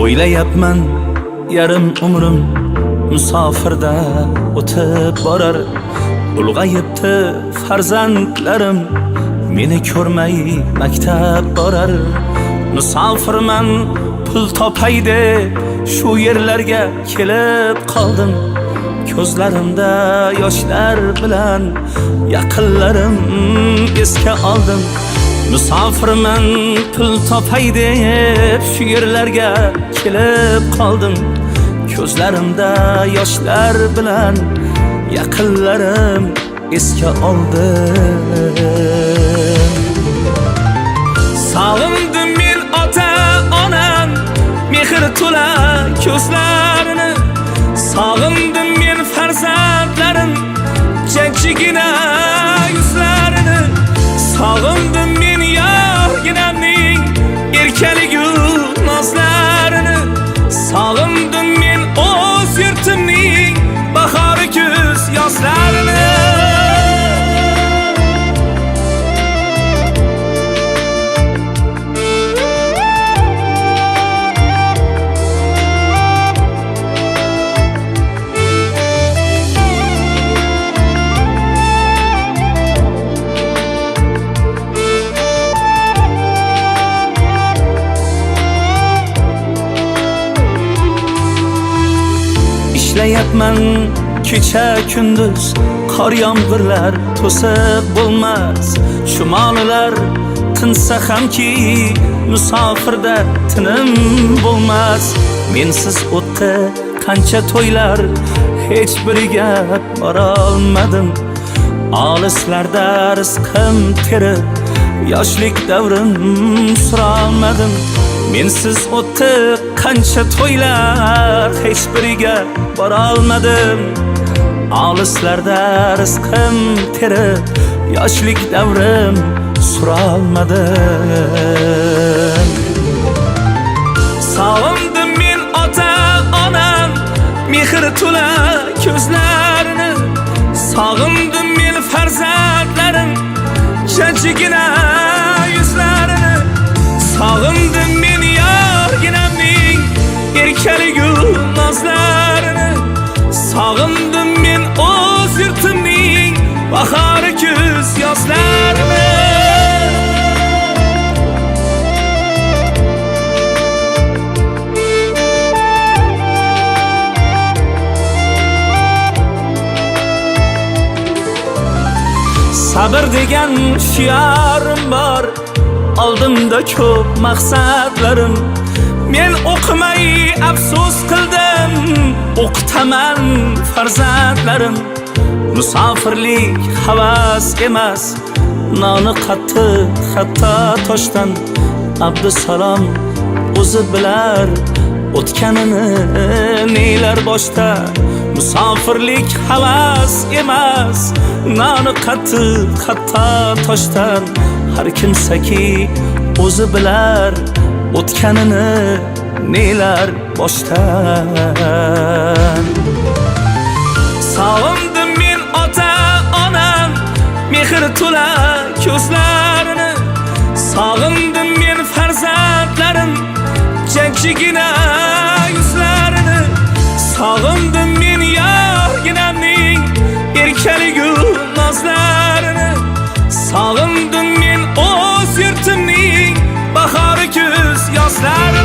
O'ylayapman yarim umrim musofirda o'tib borar. Ulg'ayibdi farzandlarim, meni ko'rmay maktab borar. Musofirman pul topay deb shu yerlarga kelib qoldim. Ko'zlarimda yoshlar bilan yaqinlarim esga oldim. Musofirman pul topay deb shu yerlarga kelib qoldim. Ko'zlarimda yoshlar bilan yaqinlarim esga oldim. Sog'indim men ota onam mehr to'la ko'zlarini. Sog'indim men farzandlarim jajjigina yuzlarini. Sog'indim men yorginamning erkaligu nozlarini. Sog'indim men o'z yurtimning bahori kuz yozlarini. Ishlayapman kecha kunduz, qor yomg'irlar to'siq bo'lmas. Chumolilar tinsa hamki musofirda tinim bo'lmas. Mensiz o'tdi qancha to'ylar, hech biriga bora olmadim. Olislarda rizqim terib, yoshlik davrim sura olmadim. Mensiz o'tdi qancha to'ylar, hech biriga bora olmadim. Olislarda rizqim terib, yoshlik davrim sura olmadim. Sog'indim men ota onam mehr to'la ko'zlarini. Sog'indim men farzandlarim jajjigina yuzlarini. Sog'indim men yorginamning erkaligu nozlarini. Sog'indim men o'z yurtimning bahori kuz yozlarini. Sabr degan shiyorim bor, oldimda ko'p maqsadlarim. Men o'qimay afsus qildim, o'qitaman farzandlarim. Musofirlik havas emas, noni qattiq hatto toshdan. Abdusalom o'zi bilar o'tganini nelar boshda. Musofirlik havas emas, noni qattiq hatto toshdan. Har kimsaki o'zi bilar o'tganini nelar boshdan. Sog'indim men ota onam mehr to'la ko'zlarini. Sog'indim men farzandlarim jajjigina yuzlarini. Sog'indim men yorginamning erkaligu nozlarini. Sog'indim men o'z yurtimning bahori kuz yozlarini.